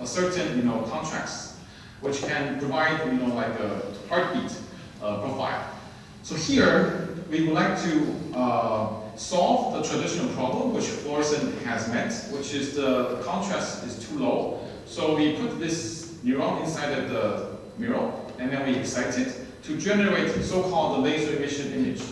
a certain contrast, which can provide like a heartbeat profile. So here we would like to solve the traditional problem which fluorescent has met, which is the contrast is too low. So we put this neuron inside of the mirror, and then we excite it to generate so-called laser emission image.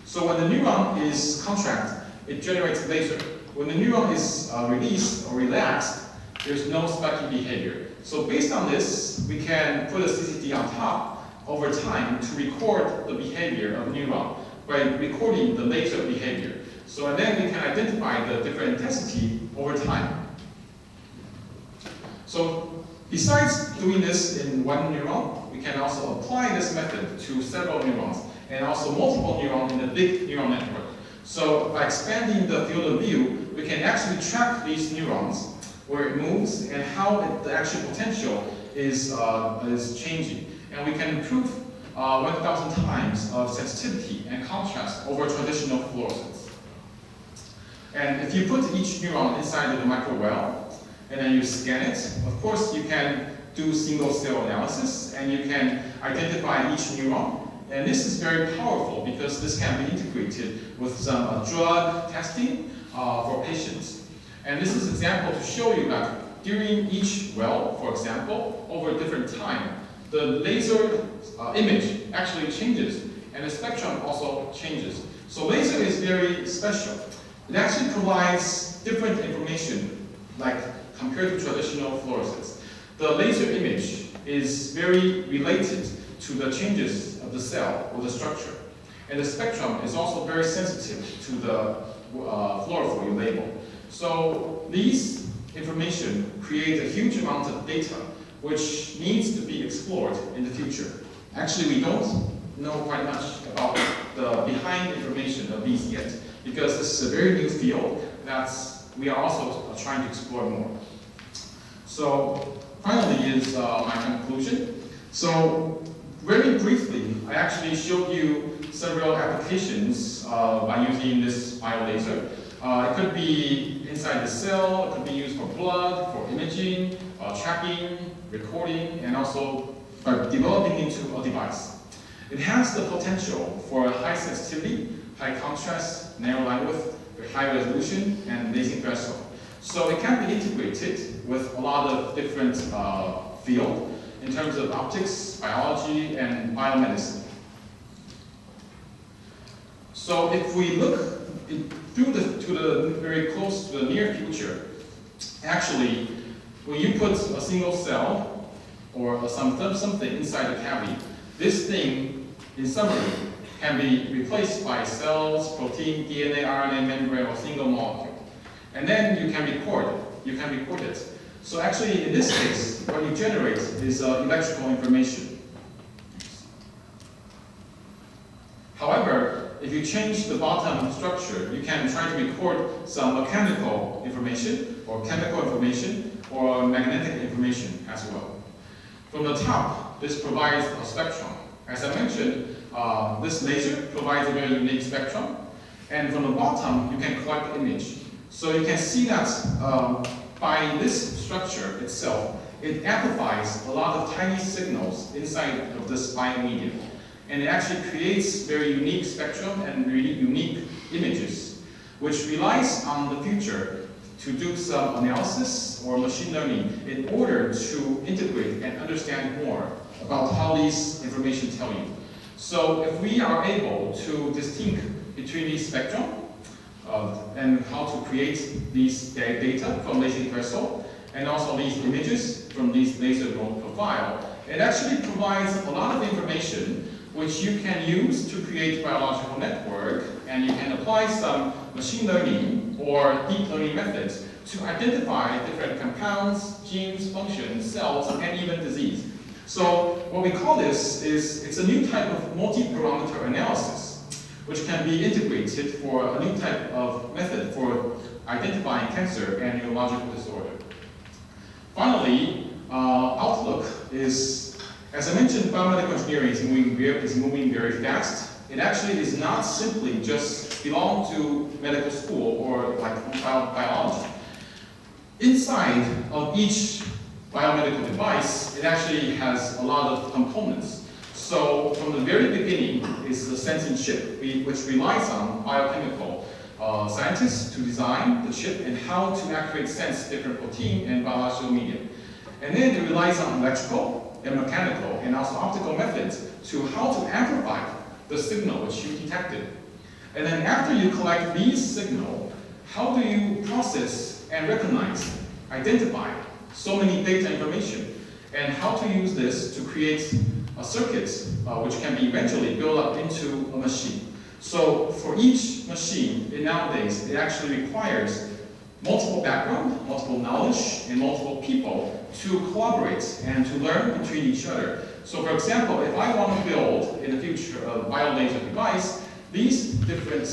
So when the neuron is contract, it generates laser. When the neuron is released or relaxed, there's no spiky behavior. So based on this, we can put a CCD on top over time to record the behavior of the neuron by recording the laser behavior. So and then we can identify the different intensity over time. So besides doing this in one neuron, we can also apply this method to several neurons and also multiple neurons in a big neural network. So by expanding the field of view, we can actually track these neurons, where it moves and how the actual potential is changing. And we can improve 1,000 times of sensitivity and contrast over traditional fluorescence. And if you put each neuron inside of the microwell, and then you scan it, of course you can do single cell analysis, and you can identify each neuron. And this is very powerful because this can be integrated with some drug testing for patients. And this is an example to show you that during each well, for example, over a different time, the laser image actually changes, and the spectrum also changes. So laser is very special. It actually provides different information, like compared to traditional fluorescence. The laser image is very related to the changes of the cell or the structure. And the spectrum is also very sensitive to the fluorophore label. So these information create a huge amount of data which needs to be explored in the future. Actually, we don't know quite much about the behind information of these yet, because this is a very new field that we are also trying to explore more. So finally is my conclusion. So very briefly, I actually showed you several applications by using this biolaser. It could be inside the cell, it could be used for blood, for imaging, tracking, recording, and also by developing into a device. It has the potential for high sensitivity, high contrast, narrow line width, high resolution, and lasing threshold. So it can be integrated with a lot of different fields in terms of optics, biology, and biomedicine. So if we look very close to the near future, actually, when you put a single cell or something inside the cavity, this thing, in summary, can be replaced by cells, protein, DNA, RNA, membrane, or single molecule. And then you can record it. So actually, in this case, what you generate is electrical information. However, if you change the bottom structure, you can try to record some mechanical information, or chemical information, or magnetic information as well. From the top, this provides a spectrum. As I mentioned, this laser provides a very unique spectrum. And from the bottom, you can collect the image. So you can see that by this structure itself, it amplifies a lot of tiny signals inside of this biomedium. And it actually creates very unique spectrum and really unique images, which relies on the future to do some analysis or machine learning in order to integrate and understand more about how these information tell you. So if we are able to distinguish between these spectrum and how to create these data from lasing threshold, and also these images from these laser node profile, it actually provides a lot of information which you can use to create biological network, and you can apply some machine learning or deep learning methods to identify different compounds, genes, functions, cells, and even disease. So what we call this is, it's a new type of multi-parameter analysis, which can be integrated for a new type of method for identifying cancer and neurological disorder. Finally, outlook is, as I mentioned, biomedical engineering is moving very fast. It actually is not simply just belong to medical school or like biology. Inside of each biomedical device, it actually has a lot of components. So from the very beginning is the sensing chip, which relies on biochemical scientists to design the chip and how to accurately sense different protein and biological medium. And then it relies on electrical and mechanical and also optical methods to how to amplify the signal which you detected. And then after you collect these signals, how do you process and recognize, identify so many data information, and how to use this to create a circuit which can be eventually built up into a machine. So for each machine, nowadays, it actually requires multiple background, multiple knowledge, and multiple people to collaborate and to learn between each other. So for example, if I want to build in the future a biolaser device, these different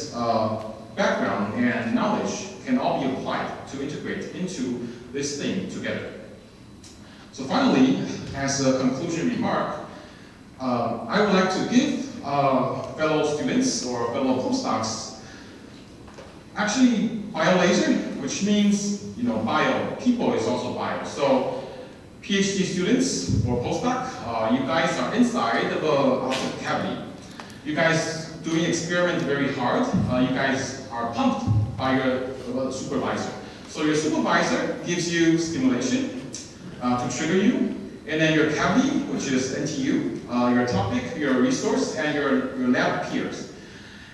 background and knowledge can all be applied to integrate into this thing together. So finally, as a conclusion remark, I would like to give fellow students or fellow postdocs actually biolaser, which means, bio, people is also bio. So PhD students or postdoc, you guys are inside of a optical cavity. You guys doing experiment very hard. You guys are pumped by your supervisor. So your supervisor gives you stimulation to trigger you, and then your cavity, which is NTU, your topic, your resource, and your lab peers.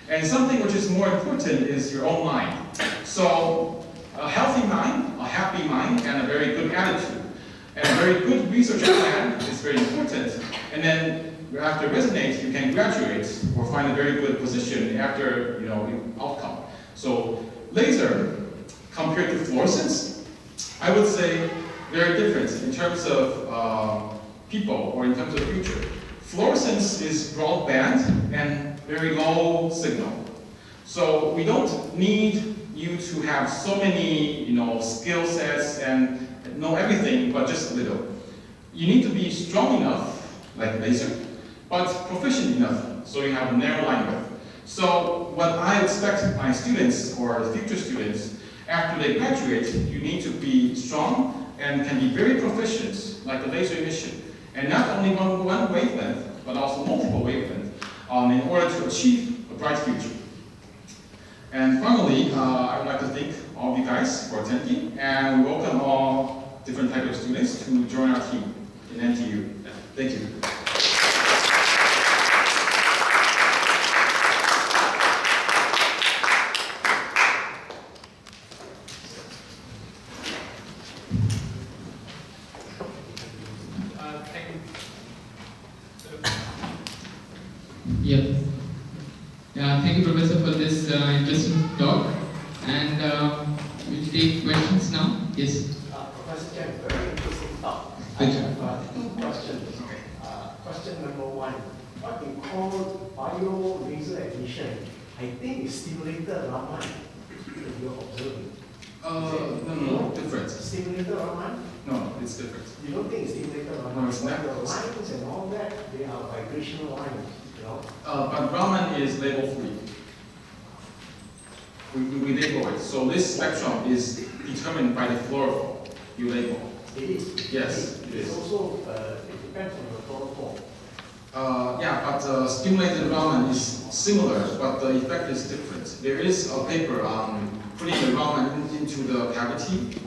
And something which is more important is your own mind. So a healthy mind, a happy mind, and a very good attitude, and a very good research plan is very important. And then after resonate, you can graduate or find a very good position after outcome. So laser compared to fluorescence, I would say very different in terms of people or in terms of future. Fluorescence is broadband and very low signal. So we don't need you to have so many skill sets and know everything, but just a little. You need to be strong enough, like laser, but proficient enough, so you have a narrow line width. So what I expect my students or the future students, after they graduate, you need to be strong and can be very proficient, like the laser emission. And not only one wavelength, but also multiple wavelengths, in order to achieve a bright future. And finally, I would like to thank all of you guys for attending, and we welcome all different types of students to join our team in NTU. Thank you. Thank you, Professor, for this interesting talk. And we'll take questions now. Yes. Professor Chen, very interesting talk. Thank you. I have two questions. Question number one, what you call bio-laser emission, I think is stimulated Raman that you're observing. No, different. Stimulated Raman? No, it's different. You don't think it's stimulated Raman? No, it's not. The lines and all that, they are vibrational lines, But Raman is label free. We label it. So this spectrum is determined by the fluorophore you label. It is? Yes, it It's is. also, it depends on the fluorophore. Yeah, but stimulated Raman is similar, but the effect is different. There is a paper on putting the Raman into the cavity,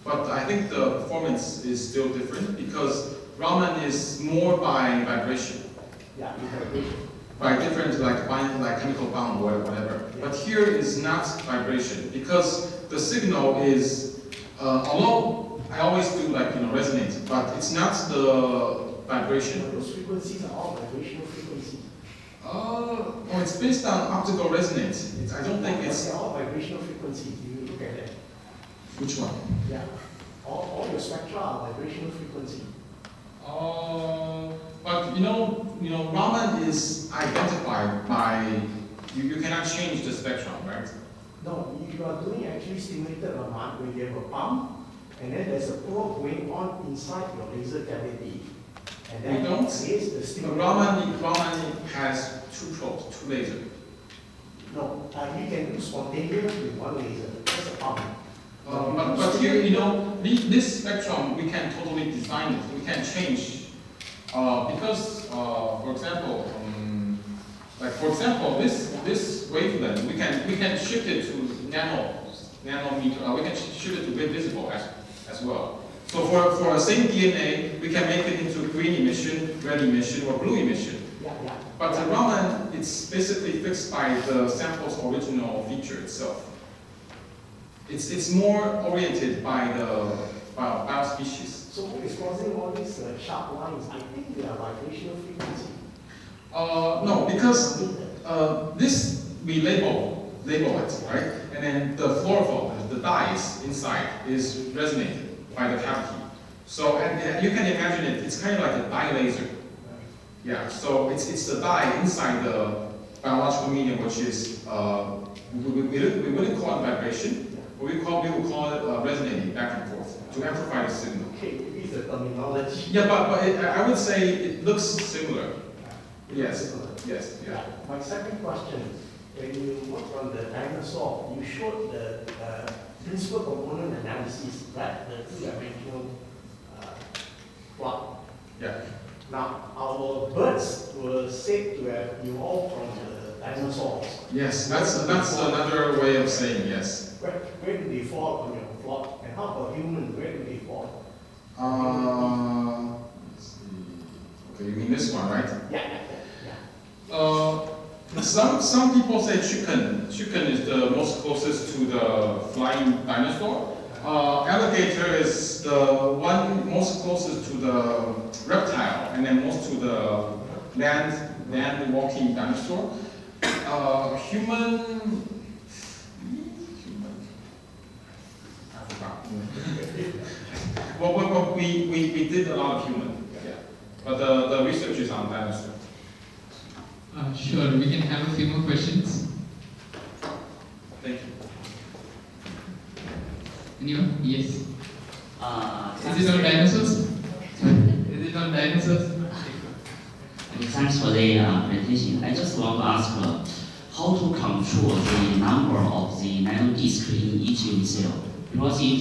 but I think the performance is still different because Raman is more by vibration. Yeah, vibration. By different like chemical bond or whatever. Yeah. But here is not vibration because the signal is, although I always do resonate, but it's not the vibration. Those frequencies are all vibrational frequencies. Oh, it's based on optical resonance. I don't think it's. They're all vibrational frequencies. You look at that. Which one? Yeah. All your spectra are vibrational frequency. But Raman is identified by you cannot change the spectrum, right? No, you are doing actually stimulated Raman when you have a pump, and then there's a probe going on inside your laser cavity. And then We don't. the stimulated Raman has two probes, two lasers. No, you can do spontaneous with one laser. That's a pump. But here, this spectrum, we can totally design it. We can change because, for example, this wavelength, we can shift it to nanometer. We can shift it to visible as well. So for the same DNA, we can make it into green emission, red emission, or blue emission. Yeah. But the Raman, it's basically fixed by the sample's original feature itself. It's more oriented by the biospecies. So what is causing all these sharp lines? I think they are vibrational frequency. No, because this we label it, right? And then the chlorophyll, the dyes inside, is resonated by the cavity. So and you can imagine it. It's kind of like a dye laser. Yeah. So it's the dye inside the biological medium, which is we wouldn't call it vibration. We would call it resonating back and forth to amplify the signal. Okay, maybe it's the terminology. Yeah, but I would say it looks similar. Yes. Yes. Yeah. My second question: when you worked on the dinosaur, you showed the principal component analysis, right? The two-dimensional plot. Yeah. Now, our birds were said to have evolved from the dinosaurs. Yes, that's another way of saying yes. Where do they fall on your plot? And how about humans? Where do they fall? Let's see. Okay, you mean this one, right? Yeah. Some people say chicken. Chicken is the most closest to the flying dinosaur. Alligator is the one most closest to the reptile, and then most to the land walking dinosaur. Human. I forgot. Well, we did a lot of human. Yeah. But the research is on dinosaur. Sure, we can have a few more questions. Thank you. Anyone? Yes. Is it on dinosaurs? Is it on dinosaurs? Thanks for the presentation. I just want to ask how to control the number of the nanodiscs in each unit cell. Because if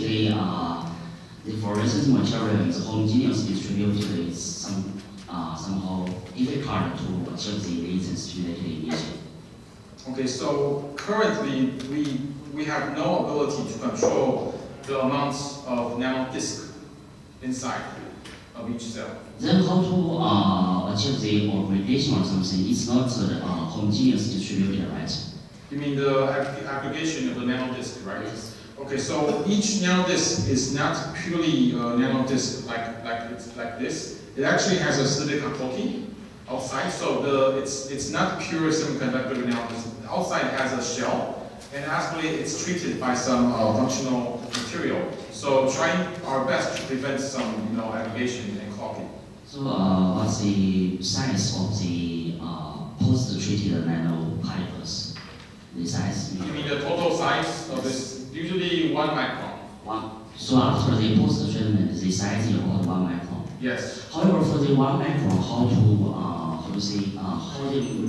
the fluorescent material is homogeneous distributed, it's somehow difficult to achieve the laser stimulated emission. Okay, so currently we have no ability to control the amounts of nanodisk inside of each cell. Then how to achieve the aggregation or something? It's not homogeneous distributed, right? You mean the aggregation of the nanodisk, right? Yes. Okay, so each nanodisk is not purely nanodisk like this. It actually has a silicon coating outside, so it's not pure semiconductor nanodisk. The outside has a shell, and actually it's treated by some functional material. So trying our best to prevent some aggregation and clogging. So what's the size of the post-treated nanopipes? The size? You mean the total size of this? Usually 1 micron. One. So after the post-treatment, the size is about 1 micron. Yes. However, for the 1 micron, how the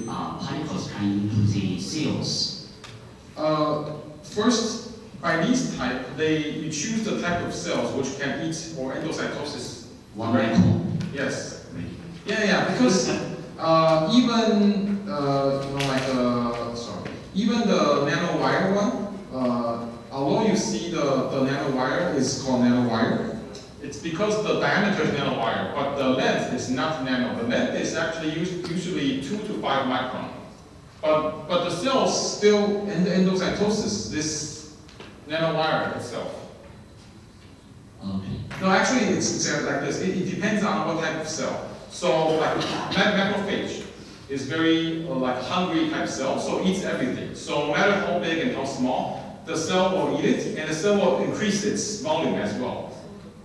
particles come into the cells? First, by these type, you choose the type of cells which can eat or endocytosis. 1 micron. Yes. Yeah. Because even the nanowire one, although you see the nanowire is called nanowire, it's because the diameter is nanowire, but the length is not nano. The length is actually usually 2 to 5 micron. But the cells still in the endocytosis, this nanowire itself. Okay. No, actually it's like this. It depends on what type of cell. So like macrophage is very like hungry type cell, so it eats everything. So no matter how big and how small, the cell will eat it, and the cell will increase its volume as well.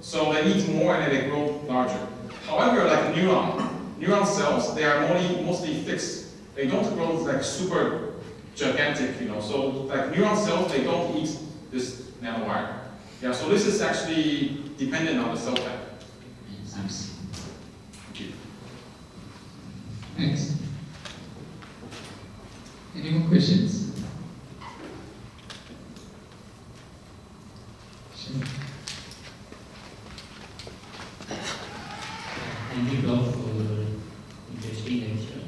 So they eat more and then they grow larger. However, like neuron cells, they are mostly fixed. They don't grow like super gigantic, So like neuron cells, they don't eat this nanowire. Yeah, so this is actually dependent on the cell type. Thanks. Thank you. Thanks. Any more questions? Sure. Thank you, Prof, for your interesting lecture.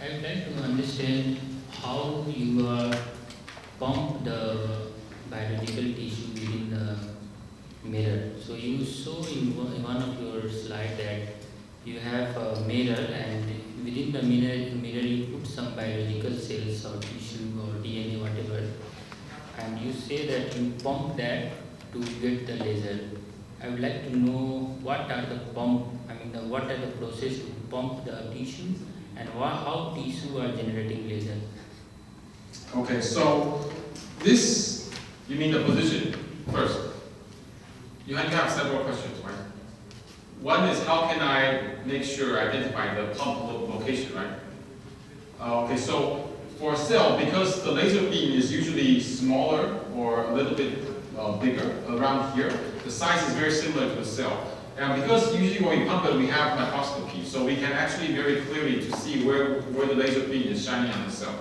I would like to understand how you pump the biological tissue within the mirror. So you show in one of your slides that you have a mirror, and within the mirror you put some biological cells or tissue or DNA, whatever, and you say that you pump that to get the laser. I would like to know what are the what are the process to pump the tissue, and how tissue are generating laser. Okay, so this, you mean the position first. You have several questions, right? One is how can I make sure I identify the pump location, right? Okay, so for a cell, because the laser beam is usually smaller or a little bit bigger around here, the size is very similar to the cell. And because usually when we pump it, we have microscopy, so we can actually very clearly to see where the laser beam is shining on the cell.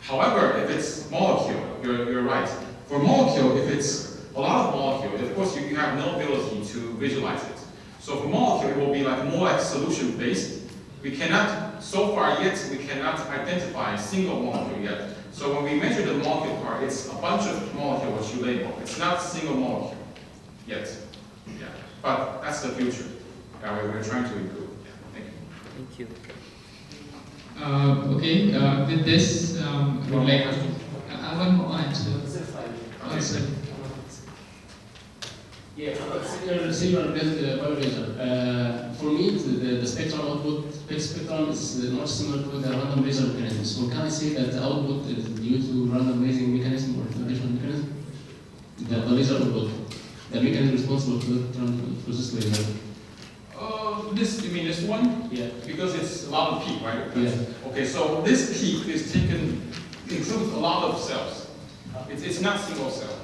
However, if it's molecule, you're right. For molecule, if it's a lot of molecule, of course you have no ability to visualize it. So for molecule, it will be more like solution-based. We cannot, so far yet, we cannot identify a single molecule yet. So when we measure the molecule part, it's a bunch of molecules which you label. It's not a single molecule yet. Yeah. But that's the future. We're trying to improve. Yeah. Thank you. Thank you. Okay, with this, we would like one more answer. Answer. Yeah, similar biolaser. For me, the spectral output spectrum is much similar to the random laser mechanism. So can I say that the output is due to random lasing mechanism or traditional mechanism? The laser output, the mechanism responsible for process laser. You mean this one? Yeah. Because it's a lot of peak, right? Yeah. Okay, so this peak is includes a lot of cells. It's not single cell.